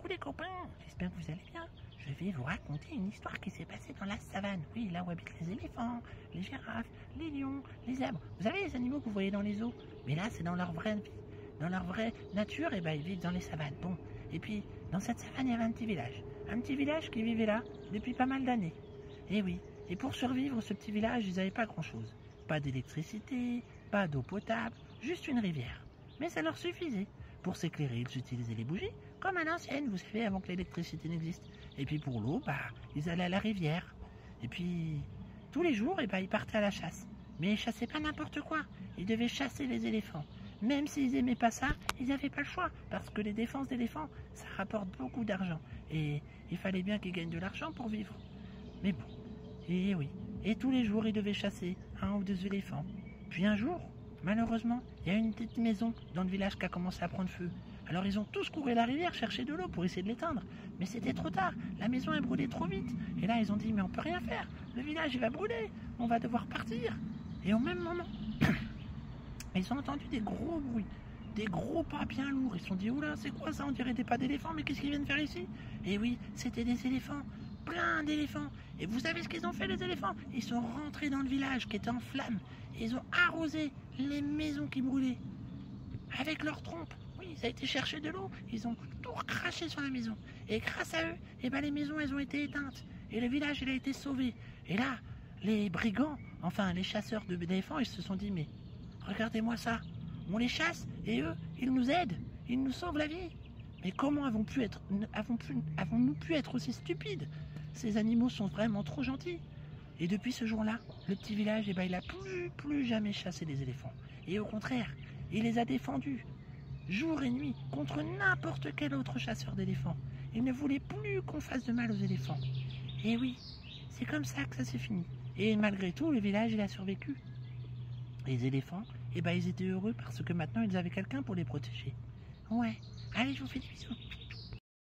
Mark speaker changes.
Speaker 1: Coucou les copains, j'espère que vous allez bien. Je vais vous raconter une histoire qui s'est passée dans la savane. Oui, là où habitent les éléphants, les girafes, les lions, les zèbres. Vous savez les animaux que vous voyez dans les eaux? Mais là, c'est dans leur vraie vie, dans leur vraie nature, et ils vivent dans les savanes. Bon, et puis, dans cette savane, il y avait un petit village. Un petit village qui vivait là depuis pas mal d'années. Et oui, et pour survivre, ce petit village, ils n'avaient pas grand-chose. Pas d'électricité, pas d'eau potable, juste une rivière. Mais ça leur suffisait. Pour s'éclairer, ils utilisaient les bougies, comme à l'ancienne, vous savez, avant que l'électricité n'existe. Et puis pour l'eau, ils allaient à la rivière. Et puis, tous les jours, ils partaient à la chasse. Mais ils chassaient pas n'importe quoi. Ils devaient chasser les éléphants. Même s'ils n'aimaient pas ça, ils n'avaient pas le choix. Parce que les défenses d'éléphants, ça rapporte beaucoup d'argent. Et il fallait bien qu'ils gagnent de l'argent pour vivre. Mais bon, et oui. Et tous les jours, ils devaient chasser un ou deux éléphants. Puis un jour, malheureusement, il y a une petite maison dans le village qui a commencé à prendre feu. Alors ils ont tous couru à la rivière chercher de l'eau pour essayer de l'éteindre. Mais c'était trop tard, la maison est brûlée trop vite. Et là ils ont dit mais on peut rien faire, le village il va brûler, on va devoir partir. Et au même moment, ils ont entendu des gros bruits, des gros pas bien lourds. Ils se sont dit oula c'est quoi ça, on dirait des pas d'éléphants, mais qu'est-ce qu'ils viennent faire ici? Et oui, c'était des éléphants, plein d'éléphants. Et vous savez ce qu'ils ont fait les éléphants? Ils sont rentrés dans le village qui était en flammes. Et ils ont arrosé les maisons qui brûlaient avec leurs trompes. Oui, ils ont été chercher de l'eau, ils ont tout recraché sur la maison. Et grâce à eux, les maisons elles ont été éteintes. Et le village il a été sauvé. Et là, les brigands, enfin les chasseurs d'éléphants, ils se sont dit mais regardez-moi ça, on les chasse et eux, ils nous aident, ils nous sauvent la vie. Mais comment avons-nous pu être aussi stupides? Ces animaux sont vraiment trop gentils. Et depuis ce jour-là, le petit village, il a plus jamais chassé les éléphants. Et au contraire, il les a défendus, jour et nuit, contre n'importe quel autre chasseur d'éléphants. Il ne voulait plus qu'on fasse de mal aux éléphants. Et oui, c'est comme ça que ça s'est fini. Et malgré tout, le village, il a survécu. Les éléphants, ils étaient heureux parce que maintenant, ils avaient quelqu'un pour les protéger. Ouais, allez, je vous fais des bisous.